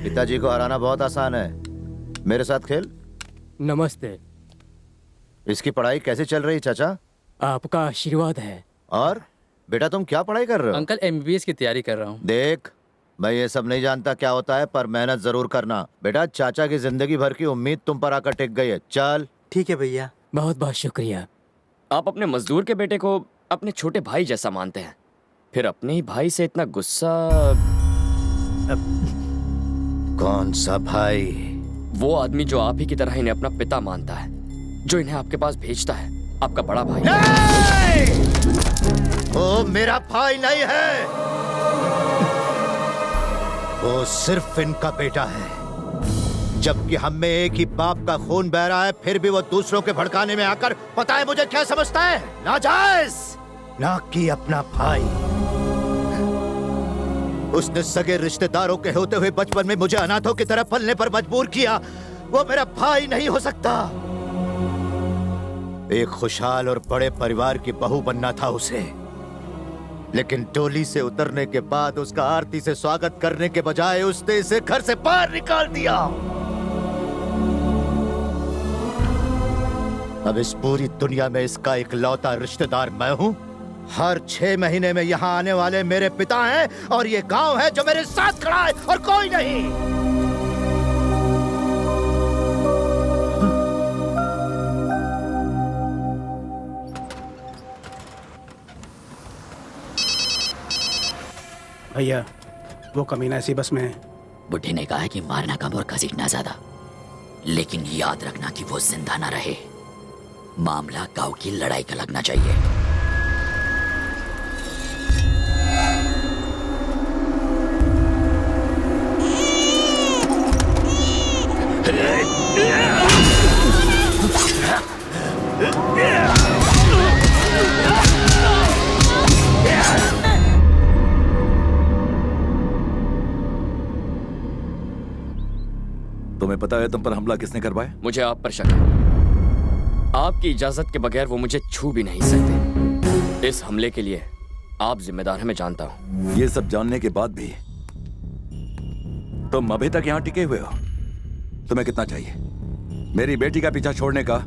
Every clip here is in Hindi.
पिताजी को हराना बहुत आसान है, मेरे साथ खेल। नमस्ते। इसकी पढ़ाई कैसे चल रही चाचा? आपका आशीर्वाद है। और बेटा तुम क्या पढ़ाई कर रहे हो? अंकल एमबीबीएस की तैयारी कर रहा हूँ। देख, मैं ये सब नहीं जानता क्या होता है, पर मेहनत जरूर करना। बेटा चाचा की जिंदगी भर की उम्मीद तुम पर आकर टिक गई है। चल। ठीक है भैया। बहुत बहुत शुक्रिया। आप अपने मजदूर के बेटे को अपने छोटे भाई जैसा मानते हैं, फिर अपने ही भाई से इतना गुस्सा। कौन सा भाई? वो आदमी जो आप ही की तरह इन्हें अपना पिता मानता है, जो इन्हें आपके पास भेजता है, आपका बड़ा भाई। वो मेरा भाई नहीं है, वो सिर्फ इनका बेटा है। जबकि हम में एक ही बाप का खून बह रहा है, फिर भी वो दूसरों के भड़काने में आकर पता है मुझे क्या समझता है? नाजायज, ना कि अपना भाई। उसने सगे रिश्तेदारों के होते हुए बचपन में मुझे अनाथों की तरह पलने पर मजबूर किया। वो मेरा भाई नहीं हो सकता। एक खुशहाल और बड़े परिवार की बहू बनना था उसे, लेकिन टोली से उतरने के बाद उसका आरती से स्वागत करने के बजाय उसने इसे घर से बाहर निकाल दिया। अब इस पूरी दुनिया में इसका इकलौता रिश्तेदार मैं हूं। हर 6 महीने में यहाँ आने वाले मेरे पिता हैं, और ये गांव है जो मेरे साथ खड़ा है, और कोई नहीं। भैया वो कमीना इसी बस में है। बुढ़े ने कहा है कि मारना कम और घसीटना ज्यादा, लेकिन याद रखना कि वो जिंदा ना रहे। मामला गांव की लड़ाई का लगना चाहिए। तुम्हें पता है तुम पर हमला किसने करवाया? मुझे आप पर शक है। आपकी इजाजत के बगैर वो मुझे छू भी नहीं सकते। इस हमले के लिए आप जिम्मेदार हैं, मैं जानता हूँ। ये सब जानने के बाद भी तुम अभी तक यहाँ टिके हुए हो। तुम्हें कितना चाहिए? मेरी बेटी का पीछा छोड़ने का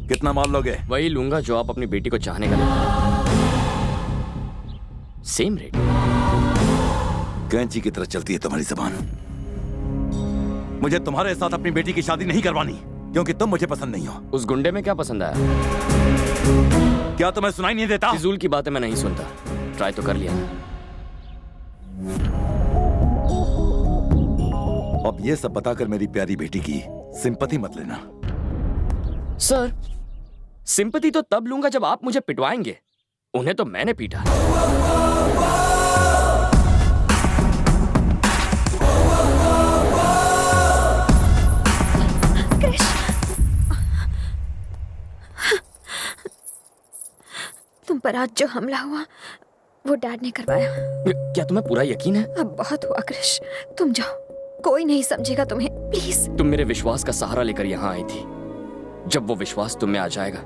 कितना माल लोगे? वही लूंगा जो आप अपनी बेटी को चाहने का लेते हैं। Same rate. कैंची की तरह चलती है तुम्हारी जबान। मुझे तुम्हारे साथ अपनी बेटी की शादी नहीं करवानी, क्योंकि तुम मुझे पसंद नहीं हो। उस गुंडे में क्या पसंद आया? क्या तुम्हें सुनाई नहीं देता? फिजूल की बातें मैं नहीं सुनता। ट्राई तो कर लिया ना। अब ये सब बताकर मेरी प्यारी बेटी की सिंपैथी मत लेना। सर, सिंपैथी तो तब लूंगा जब आप मुझे पिटवाएंगे। उन्हें तो मैंने पीटा। तुम पर आज जो हमला हुआ वो डैड ने करवाया। क्या तुम्हें पूरा यकीन है? अब बहुत हुआ क्रिश, तुम जाओ, कोई नहीं समझेगा तुम्हें, प्लीज। तुम मेरे विश्वास का सहारा लेकर यहाँ आई थी। जब वो विश्वास तुम में आ जाएगा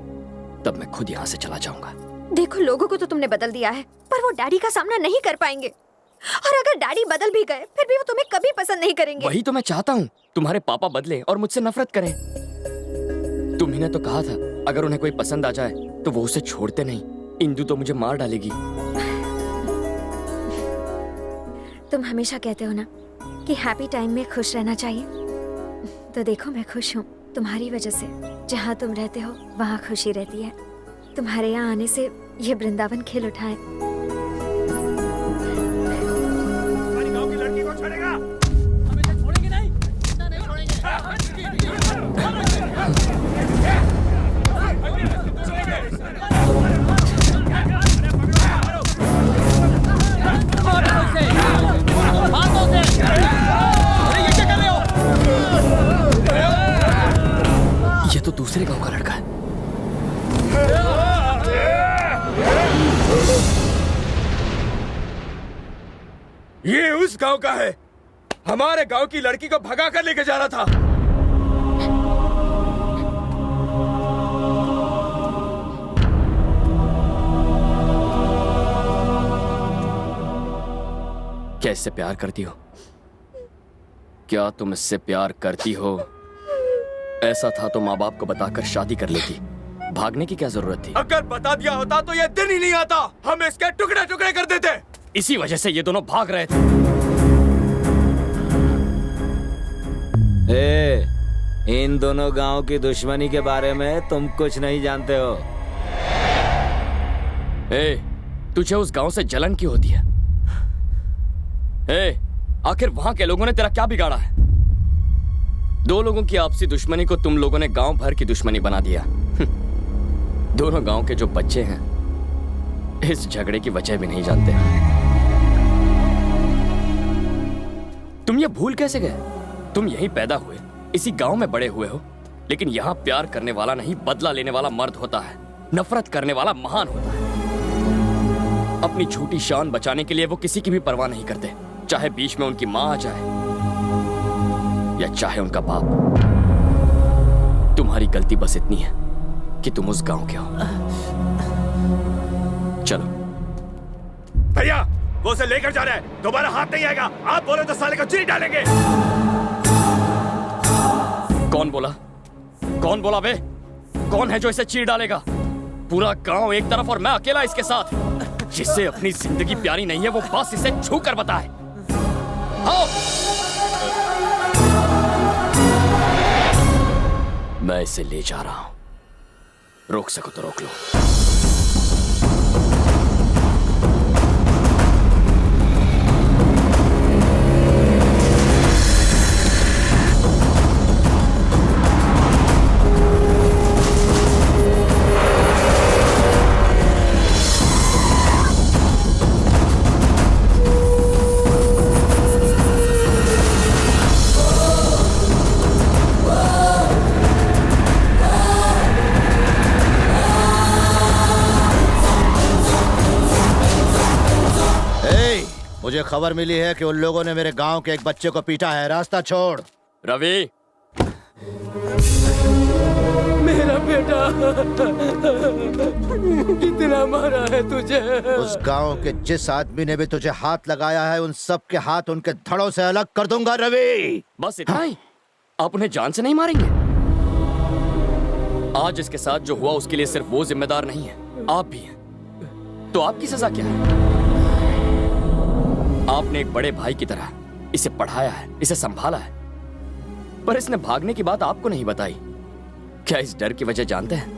तब मैं खुद यहाँ से चला जाऊंगा। देखो, लोगों को तो तुमने बदल दिया है, पर वो डैडी का सामना नहीं कर पाएंगे। और अगर डैडी बदल भी गए फिर भी वो तुम्हें कभी पसंद नहीं करेंगे। वही तो मैं चाहता हूँ, तुम्हारे पापा बदले और मुझसे नफरत करें। तुम ही ने तो कहा था अगर उन्हें कोई पसंद आ जाए तो वो उसे छोड़ते नहीं। इंदु तो मुझे मार डालेगी। तुम हमेशा कहते हो ना कि हैप्पी टाइम में खुश रहना चाहिए, तो देखो मैं खुश हूँ तुम्हारी वजह से। जहाँ तुम रहते हो वहाँ खुशी रहती है। तुम्हारे यहाँ आने से ये वृंदावन खिल उठा है। गांव की लड़की को छोड़ेगा? हमें तो छोड़ेंगे नहीं, इतना नहीं छोड़ेंगे। हाथों से। अरे ये क्या कर रहे हो? ये तो दूसरे गांव का लड़का है। ये उस गांव का है। हमारे गांव की लड़की को भगा कर लेके जा रहा था। क्या इससे प्यार करती हो? क्या तुम इससे प्यार करती हो? ऐसा था तो माँ बाप को बताकर शादी कर लेती। भागने की क्या जरूरत थी? अगर बता दिया होता तो ये दिन ही नहीं आता, हम इसके टुकड़े टुकड़े कर देते। इसी वजह से ये दोनों भाग रहे थे। इन दोनों गांव की दुश्मनी के बारे में तुम कुछ नहीं जानते हो। तुझे उस गांव से जलन क्यों होती है? आखिर वहां के लोगों ने तेरा क्या बिगाड़ा है? दो लोगों की आपसी दुश्मनी को तुम लोगों ने गांव भर की दुश्मनी बना दिया। दोनों गांव के जो बच्चे हैं इस झगड़े की वजह भी नहीं जानते। तुम ये भूल कैसे गए? तुम यहीं पैदा हुए, इसी गांव में बड़े हुए हो, लेकिन यहां प्यार करने वाला नहीं, बदला लेने वाला मर्द होता है। नफरत करने वाला महान होता है। अपनी झूठी शान बचाने के लिए वो किसी की भी परवाह नहीं करते, चाहे बीच में उनकी मां आ जाए या चाहे उनका बाप। तुम्हारी गलती बस इतनी है कि तुम उस गांव के हो। चलो। भैया, वो उसे लेकर जा रहा है, दोबारा हाथ नहीं आएगा। आप बोले तो साले को चीर डालेंगे। कौन बोला? कौन बोला बे? कौन है जो इसे चीर डालेगा? पूरा गांव एक तरफ और मैं अकेला इसके साथ। जिससे अपनी जिंदगी प्यारी नहीं है वो बस इसे छू कर बताए। आओ। मैं इसे ले जा रहा हूं, रोक सको तो रोक लो। मुझे खबर मिली है कि उन लोगों ने मेरे गांव के एक बच्चे को पीटा है। रास्ता छोड़। रवि, मेरा बेटा कितना मारा है तुझे? उस गांव के जिस आदमी ने भी तुझे हाथ लगाया है उन सब के हाथ उनके धड़ों से अलग कर दूंगा रवि। बस इतना ही? आप उन्हें जान से नहीं मारेंगे? आज इसके साथ जो हुआ उसके लिए सिर्फ वो जिम्मेदार नहीं है, आप भी हैं। तो आपकी सजा क्या है? आपने एक बड़े भाई की तरह इसे पढ़ाया है, इसे संभाला है, पर इसने भागने की बात आपको नहीं बताई। क्या इस डर की वजह जानते हैं?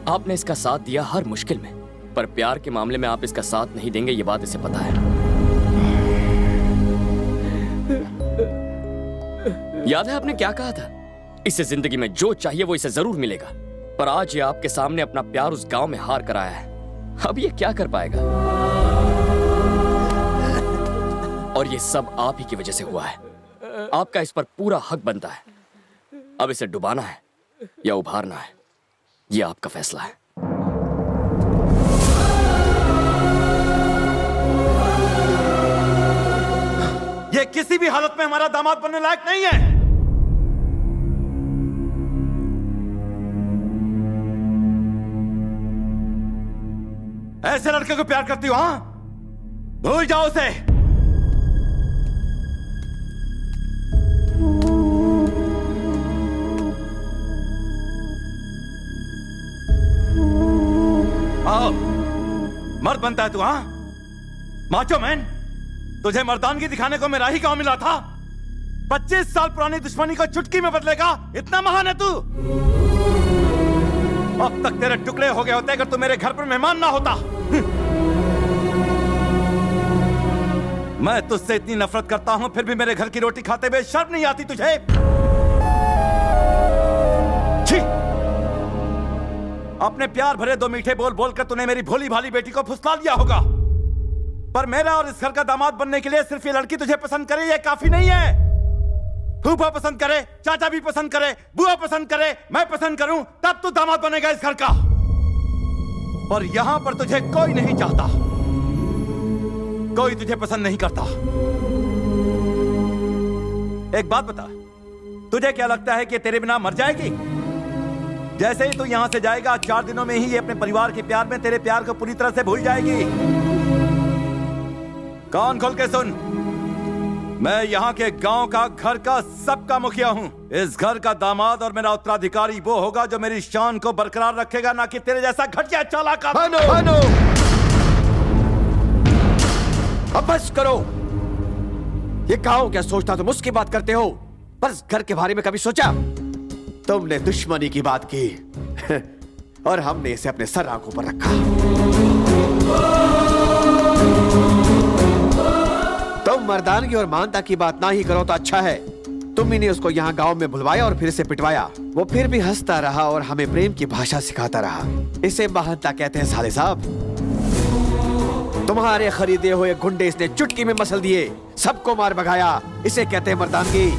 आपने इसका साथ दिया हर मुश्किल में, पर प्यार के मामले में आप इसका साथ नहीं देंगे, ये बात इसे पता है। याद है आपने क्या कहा था? इसे जिंदगी में जो चाहिए वो इसे जरूर मिलेगा, पर आज ये आपके सामने अपना प्यार उस गांव में हार कर आया है। अब ये क्या कर पाएगा? और ये सब आप ही की वजह से हुआ है। आपका इस पर पूरा हक बनता है। अब इसे डुबाना है या उभारना है, ये आपका फैसला है। ये किसी भी हालत में हमारा दामाद बनने लायक नहीं है। ऐसे लड़के को प्यार करती हो? हाँ, भूल जाओ उसे। आओ, मर्द बनता है तू? हाँ, माचो मैन। तुझे मर्दानगी दिखाने को मेरा ही गांव मिला था। 25 साल पुरानी दुश्मनी को चुटकी में बदलेगा, इतना महान है तू? अब तक तेरे टुकड़े हो गए होते अगर तू मेरे घर पर मेहमान ना होता। मैं तुझसे इतनी नफरत करता हूं, फिर भी मेरे घर की रोटी खाते हुए शर्म नहीं आती तुझे? छी! अपने प्यार भरे दो मीठे बोल बोलकर तूने मेरी भोली भाली बेटी को फुसला दिया होगा, पर मेरा और इस घर का दामाद बनने के लिए सिर्फ ये लड़की तुझे पसंद करे ये काफी नहीं है। फूफा पसंद करे, चाचा भी पसंद करे, बुआ पसंद करे, मैं पसंद करूं, तब तू दामाद बनेगा इस घर का। और यहां पर तुझे कोई नहीं चाहता, कोई तुझे पसंद नहीं करता। एक बात बता, तुझे क्या लगता है कि तेरे बिना मर जाएगी? जैसे ही तू यहां से जाएगा 4 दिनों में ही ये अपने परिवार के प्यार में तेरे प्यार को पूरी तरह से भूल जाएगी। कान खोल के सुन, मैं यहाँ के गांव का, घर का, सबका मुखिया हूँ। इस घर का दामाद और मेरा उत्तराधिकारी वो होगा जो मेरी शान को बरकरार रखेगा, ना कि तेरे जैसा घटिया चालाक आदमी। भानु! अब बस करो। ये गांव क्या सोचता, तुम उसकी बात करते हो, पर इस घर के बारे में कभी सोचा? तुमने दुश्मनी की बात की और हमने इसे अपने सर आंखों पर रखा। तुम मर्दानगी और मानता की बात ना ही करो तो अच्छा है। तुम ही ने उसको यहाँ गांव में बुलवाया और फिर से पिटवाया। वो फिर भी हंसता रहा और हमें प्रेम की भाषा सिखाता रहा। इसे महानता कहते हैं साले साहब। तुम्हारे खरीदे हुए गुंडे इसने चुटकी में मसल दिए, सबको मार भगाया। इसे कहते हैं मर्दानगी।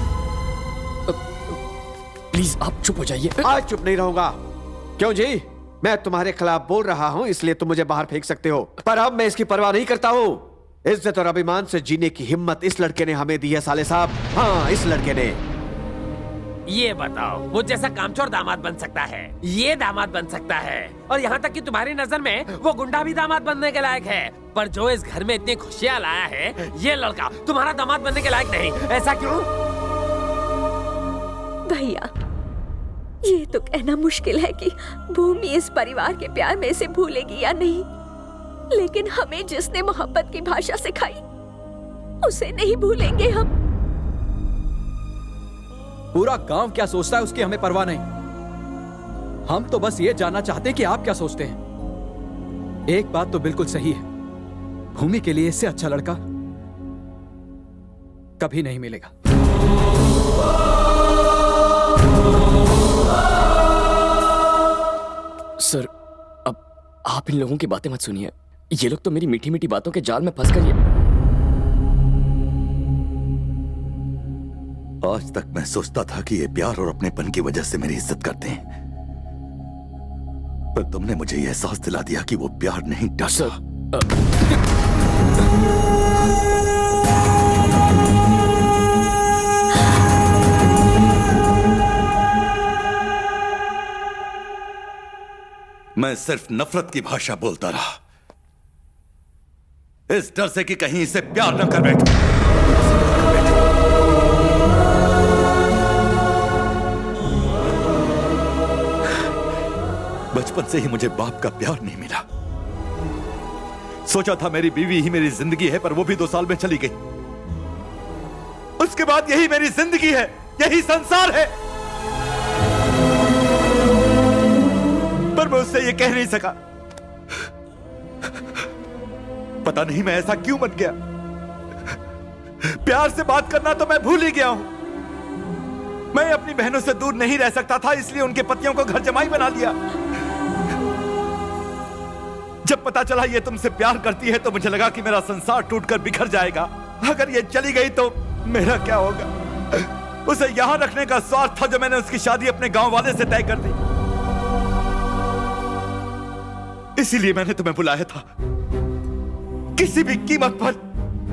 प्लीज आप चुप हो जाइए। आज चुप नहीं रहूंगा। क्यों जी? मैं तुम्हारे खिलाफ बोल रहा हूं इसलिए तुम मुझे बाहर फेंक सकते हो, पर अब मैं इसकी परवाह नहीं करता हूं। इज्जत और अभिमान से जीने की हिम्मत इस लड़के ने हमें दी है साले साहब। हाँ, इस लड़के ने। ये बताओ, वो जैसा कामचोर दामाद बन सकता है, ये दामाद बन सकता है, और यहाँ तक कि तुम्हारी नजर में वो गुंडा भी दामाद बनने के लायक है, पर जो इस घर में इतनी खुशियाँ लाया है, ये लड़का तुम्हारा दामाद बनने के लायक नहीं। ऐसा क्यों? भैया, ये तो कहना मुश्किल है कि भूमि इस परिवार के प्यार में इसे भूलेगी या नहीं, लेकिन हमें जिसने मोहब्बत की भाषा सिखाई उसे नहीं भूलेंगे हम। पूरा गांव क्या सोचता है उसकी हमें परवाह नहीं। हम तो बस ये जानना चाहते हैं कि आप क्या सोचते हैं। एक बात तो बिल्कुल सही है, भूमि के लिए इससे अच्छा लड़का कभी नहीं मिलेगा। सर, अब आप इन लोगों की बातें मत सुनिए। ये लोग तो मेरी मीठी मीठी बातों के जाल में फंस कर आज तक मैं सोचता था कि ये प्यार और अपनेपन की वजह से मेरी इज्जत करते हैं, पर तुमने मुझे यह एहसास दिला दिया कि वो प्यार नहीं डरता। मैं सिर्फ नफरत की भाषा बोलता रहा, इस डर से कि कहीं इसे प्यार न कर बैठे। बचपन से ही मुझे बाप का प्यार नहीं मिला। सोचा था मेरी बीवी ही मेरी जिंदगी है, पर वो भी 2 साल में चली गई। उसके बाद यही मेरी जिंदगी है, यही संसार है, पर मैं उससे ये कह नहीं सका। पता नहीं मैं ऐसा क्यों बन गया। प्यार से बात करना तो मैं भूल ही गया हूं। मैं अपनी बहनों से दूर नहीं रह सकता था, इसलिए उनके पतियों को घर जमाई बना लिया। जब पता चला ये तुमसे प्यार करती है तो मुझे लगा कि मेरा संसार टूटकर बिखर जाएगा। अगर ये चली गई तो मेरा क्या होगा। उसे यहां रखने का स्वार्थ था जो मैंने उसकी शादी अपने गांव वाले से तय कर दी। इसीलिए मैंने तुम्हें बुलाया था। किसी भी कीमत पर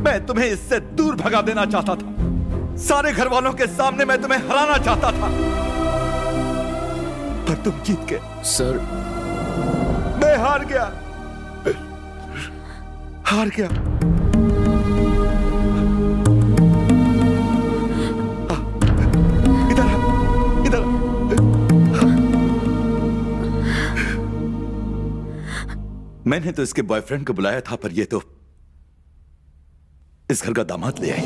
मैं तुम्हें इससे दूर भगा देना चाहता था। सारे घर वालों के सामने मैं तुम्हें हराना चाहता था, पर तुम जीत गए। सर, मैं हार गया, हार गया। इधर इधर। मैंने तो इसके बॉयफ्रेंड को बुलाया था, पर ये तो इस घर का दामाद ले आई।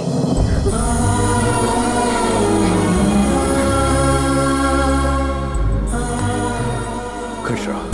खुश रहो।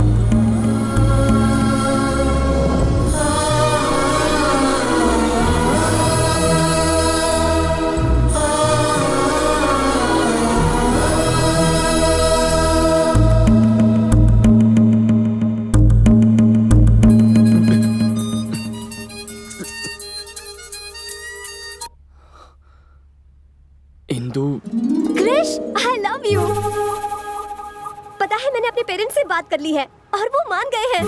Krrish, I love you। पता है मैंने अपने पेरेंट्स से बात कर ली है और वो मान गए हैं।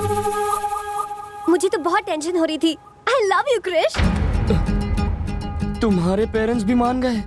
मुझे तो बहुत टेंशन हो रही थी। I love you Krrish. तुम्हारे पेरेंट्स भी मान गए?